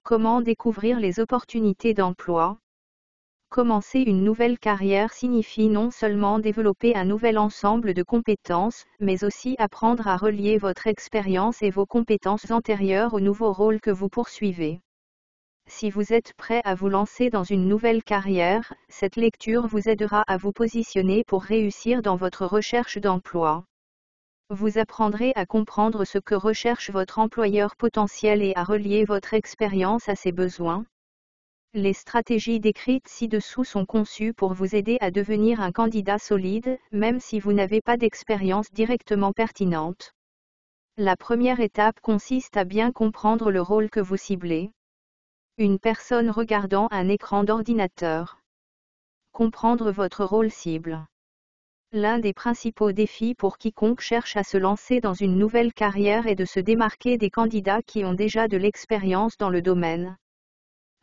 Comment découvrir les opportunités d'emploi? Commencer une nouvelle carrière signifie non seulement développer un nouvel ensemble de compétences, mais aussi apprendre à relier votre expérience et vos compétences antérieures au nouveau rôle que vous poursuivez. Si vous êtes prêt à vous lancer dans une nouvelle carrière, cette lecture vous aidera à vous positionner pour réussir dans votre recherche d'emploi. Vous apprendrez à comprendre ce que recherche votre employeur potentiel et à relier votre expérience à ses besoins. Les stratégies décrites ci-dessous sont conçues pour vous aider à devenir un candidat solide, même si vous n'avez pas d'expérience directement pertinente. La première étape consiste à bien comprendre le rôle que vous ciblez. Une personne regardant un écran d'ordinateur. Comprendre votre rôle cible. L'un des principaux défis pour quiconque cherche à se lancer dans une nouvelle carrière est de se démarquer des candidats qui ont déjà de l'expérience dans le domaine.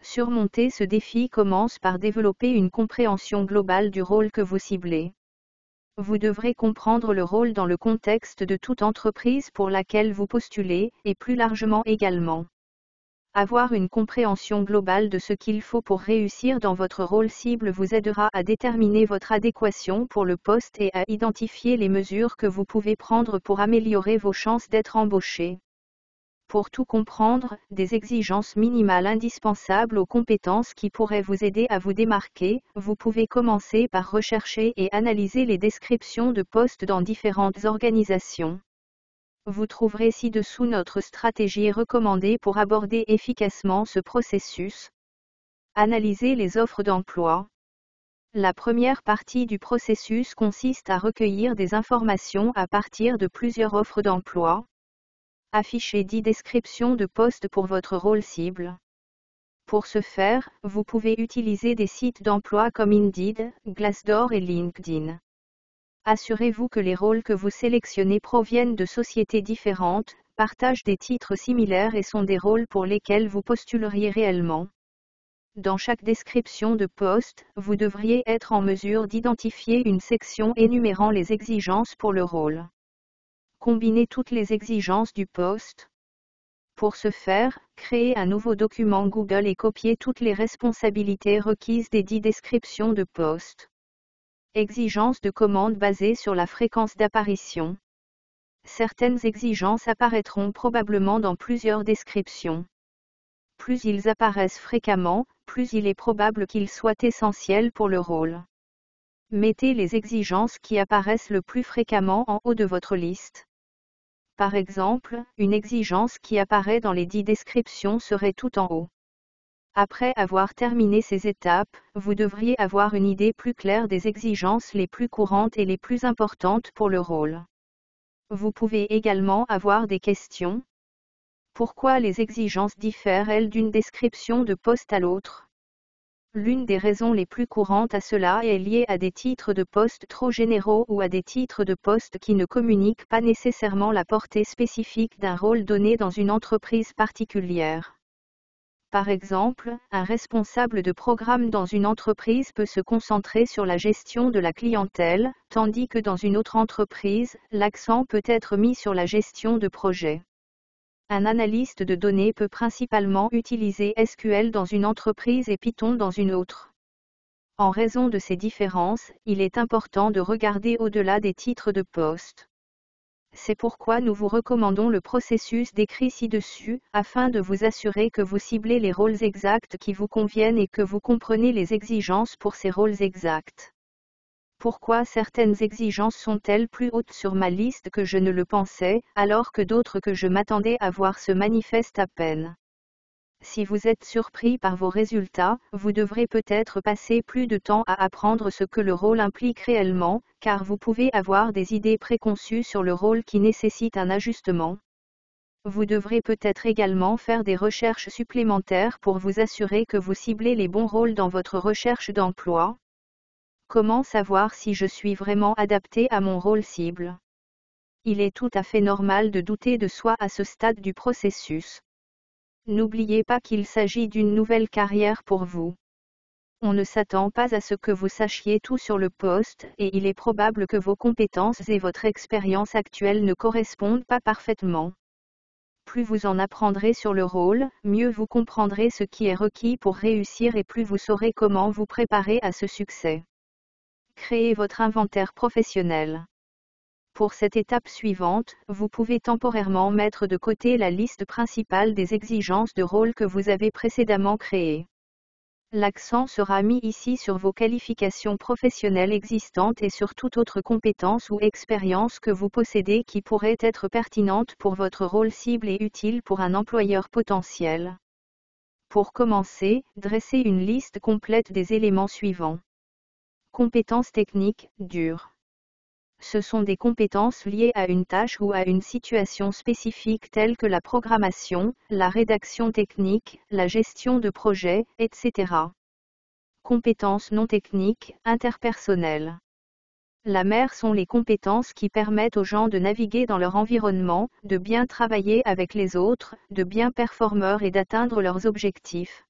Surmonter ce défi commence par développer une compréhension globale du rôle que vous ciblez. Vous devrez comprendre le rôle dans le contexte de toute entreprise pour laquelle vous postulez, et plus largement également. Avoir une compréhension globale de ce qu'il faut pour réussir dans votre rôle cible vous aidera à déterminer votre adéquation pour le poste et à identifier les mesures que vous pouvez prendre pour améliorer vos chances d'être embauché. Pour tout comprendre, des exigences minimales indispensables aux compétences qui pourraient vous aider à vous démarquer, vous pouvez commencer par rechercher et analyser les descriptions de postes dans différentes organisations. Vous trouverez ci-dessous notre stratégie recommandée pour aborder efficacement ce processus. Analyser les offres d'emploi. La première partie du processus consiste à recueillir des informations à partir de plusieurs offres d'emploi. Affichez 10 descriptions de postes pour votre rôle cible. Pour ce faire, vous pouvez utiliser des sites d'emploi comme Indeed, Glassdoor et LinkedIn. Assurez-vous que les rôles que vous sélectionnez proviennent de sociétés différentes, partagent des titres similaires et sont des rôles pour lesquels vous postuleriez réellement. Dans chaque description de poste, vous devriez être en mesure d'identifier une section énumérant les exigences pour le rôle. Combinez toutes les exigences du poste. Pour ce faire, créez un nouveau document Google et copiez toutes les responsabilités requises des 10 descriptions de poste. Exigences de commande basées sur la fréquence d'apparition. Certaines exigences apparaîtront probablement dans plusieurs descriptions. Plus ils apparaissent fréquemment, plus il est probable qu'ils soient essentiels pour le rôle. Mettez les exigences qui apparaissent le plus fréquemment en haut de votre liste. Par exemple, une exigence qui apparaît dans les 10 descriptions serait tout en haut. Après avoir terminé ces étapes, vous devriez avoir une idée plus claire des exigences les plus courantes et les plus importantes pour le rôle. Vous pouvez également avoir des questions. Pourquoi les exigences diffèrent-elles d'une description de poste à l'autre? L'une des raisons les plus courantes à cela est liée à des titres de poste trop généraux ou à des titres de poste qui ne communiquent pas nécessairement la portée spécifique d'un rôle donné dans une entreprise particulière. Par exemple, un responsable de programme dans une entreprise peut se concentrer sur la gestion de la clientèle, tandis que dans une autre entreprise, l'accent peut être mis sur la gestion de projet. Un analyste de données peut principalement utiliser SQL dans une entreprise et Python dans une autre. En raison de ces différences, il est important de regarder au-delà des titres de poste. C'est pourquoi nous vous recommandons le processus décrit ci-dessus, afin de vous assurer que vous ciblez les rôles exacts qui vous conviennent et que vous comprenez les exigences pour ces rôles exacts. Pourquoi certaines exigences sont-elles plus hautes sur ma liste que je ne le pensais, alors que d'autres que je m'attendais à voir se manifestent à peine? Si vous êtes surpris par vos résultats, vous devrez peut-être passer plus de temps à apprendre ce que le rôle implique réellement, car vous pouvez avoir des idées préconçues sur le rôle qui nécessite un ajustement. Vous devrez peut-être également faire des recherches supplémentaires pour vous assurer que vous ciblez les bons rôles dans votre recherche d'emploi. Comment savoir si je suis vraiment adapté à mon rôle cible? Il est tout à fait normal de douter de soi à ce stade du processus. N'oubliez pas qu'il s'agit d'une nouvelle carrière pour vous. On ne s'attend pas à ce que vous sachiez tout sur le poste et il est probable que vos compétences et votre expérience actuelle ne correspondent pas parfaitement. plus vous en apprendrez sur le rôle, mieux vous comprendrez ce qui est requis pour réussir et plus vous saurez comment vous préparer à ce succès. Créez votre inventaire professionnel. Pour cette étape suivante, vous pouvez temporairement mettre de côté la liste principale des exigences de rôle que vous avez précédemment créées. L'accent sera mis ici sur vos qualifications professionnelles existantes et sur toute autre compétence ou expérience que vous possédez qui pourrait être pertinente pour votre rôle cible et utile pour un employeur potentiel. Pour commencer, dressez une liste complète des éléments suivants. Compétences techniques, dures. Ce sont des compétences liées à une tâche ou à une situation spécifique telles que la programmation, la rédaction technique, la gestion de projet, etc. Compétences non techniques, interpersonnelles. La mère sont les compétences qui permettent aux gens de naviguer dans leur environnement, de bien travailler avec les autres, de bien performer et d'atteindre leurs objectifs.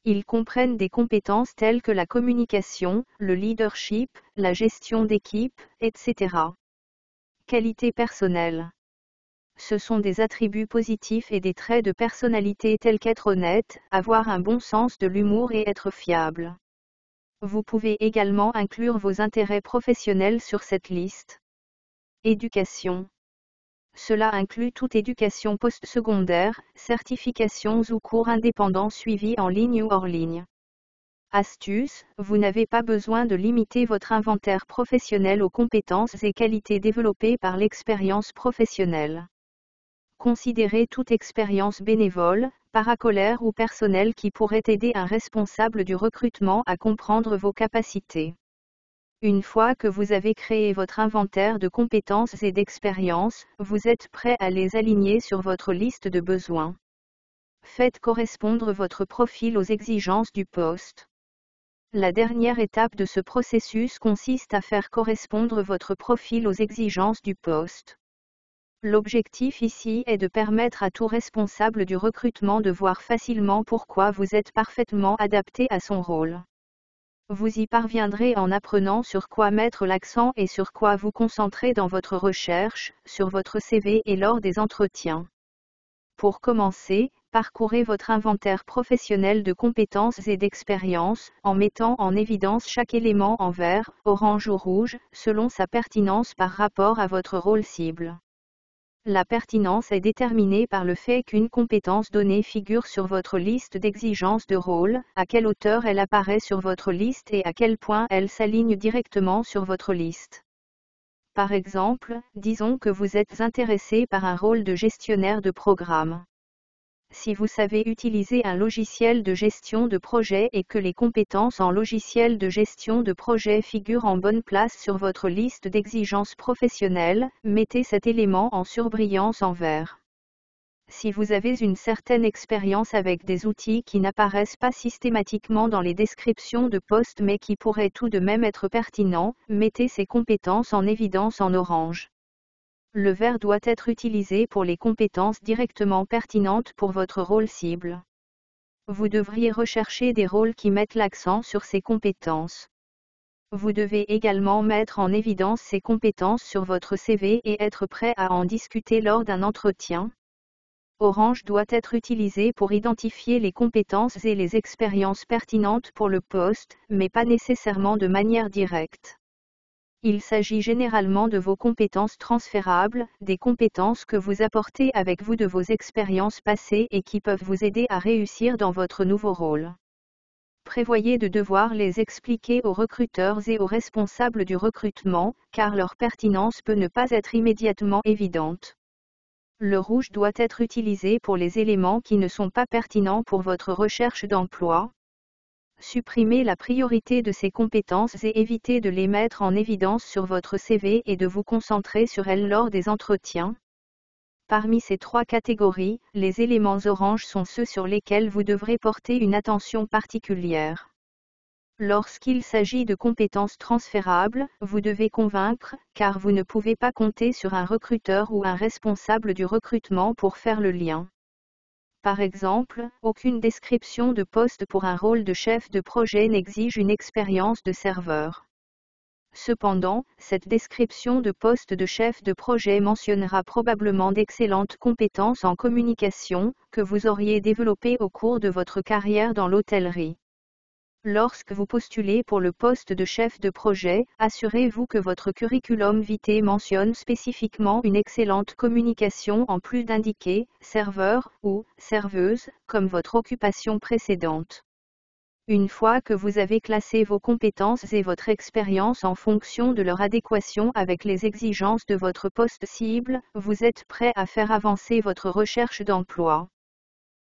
Ils comprennent des compétences telles que la communication, le leadership, la gestion d'équipe, etc. Qualités personnelles. Ce sont des attributs positifs et des traits de personnalité tels qu'être honnête, avoir un bon sens de l'humour et être fiable. Vous pouvez également inclure vos intérêts professionnels sur cette liste. Éducation. Cela inclut toute éducation postsecondaire, certifications ou cours indépendants suivis en ligne ou hors ligne. Astuce, vous n'avez pas besoin de limiter votre inventaire professionnel aux compétences et qualités développées par l'expérience professionnelle. Considérez toute expérience bénévole, paracolaire ou personnelle qui pourrait aider un responsable du recrutement à comprendre vos capacités. Une fois que vous avez créé votre inventaire de compétences et d'expériences, vous êtes prêt à les aligner sur votre liste de besoins. Faites correspondre votre profil aux exigences du poste. La dernière étape de ce processus consiste à faire correspondre votre profil aux exigences du poste. L'objectif ici est de permettre à tout responsable du recrutement de voir facilement pourquoi vous êtes parfaitement adapté à son rôle. Vous y parviendrez en apprenant sur quoi mettre l'accent et sur quoi vous concentrer dans votre recherche, sur votre CV et lors des entretiens. Pour commencer, parcourez votre inventaire professionnel de compétences et d'expériences, en mettant en évidence chaque élément en vert, orange ou rouge, selon sa pertinence par rapport à votre rôle cible. La pertinence est déterminée par le fait qu'une compétence donnée figure sur votre liste d'exigences de rôle, à quelle hauteur elle apparaît sur votre liste et à quel point elle s'aligne directement sur votre liste. Par exemple, disons que vous êtes intéressé par un rôle de gestionnaire de programme. Si vous savez utiliser un logiciel de gestion de projet et que les compétences en logiciel de gestion de projet figurent en bonne place sur votre liste d'exigences professionnelles, mettez cet élément en surbrillance en vert. Si vous avez une certaine expérience avec des outils qui n'apparaissent pas systématiquement dans les descriptions de poste mais qui pourraient tout de même être pertinents, mettez ces compétences en évidence en orange. Le vert doit être utilisé pour les compétences directement pertinentes pour votre rôle cible. Vous devriez rechercher des rôles qui mettent l'accent sur ces compétences. Vous devez également mettre en évidence ces compétences sur votre CV et être prêt à en discuter lors d'un entretien. Orange doit être utilisé pour identifier les compétences et les expériences pertinentes pour le poste, mais pas nécessairement de manière directe. Il s'agit généralement de vos compétences transférables, des compétences que vous apportez avec vous de vos expériences passées et qui peuvent vous aider à réussir dans votre nouveau rôle. Prévoyez de devoir les expliquer aux recruteurs et aux responsables du recrutement, car leur pertinence peut ne pas être immédiatement évidente. Le rouge doit être utilisé pour les éléments qui ne sont pas pertinents pour votre recherche d'emploi. Supprimez la priorité de ces compétences et évitez de les mettre en évidence sur votre CV et de vous concentrer sur elles lors des entretiens. Parmi ces trois catégories, les éléments orange sont ceux sur lesquels vous devrez porter une attention particulière. Lorsqu'il s'agit de compétences transférables, vous devez convaincre, car vous ne pouvez pas compter sur un recruteur ou un responsable du recrutement pour faire le lien. Par exemple, aucune description de poste pour un rôle de chef de projet n'exige une expérience de serveur. Cependant, cette description de poste de chef de projet mentionnera probablement d'excellentes compétences en communication, que vous auriez développées au cours de votre carrière dans l'hôtellerie. Lorsque vous postulez pour le poste de chef de projet, assurez-vous que votre curriculum vitae mentionne spécifiquement une excellente communication en plus d'indiquer « serveur » ou « serveuse » comme votre occupation précédente. Une fois que vous avez classé vos compétences et votre expérience en fonction de leur adéquation avec les exigences de votre poste cible, vous êtes prêt à faire avancer votre recherche d'emploi.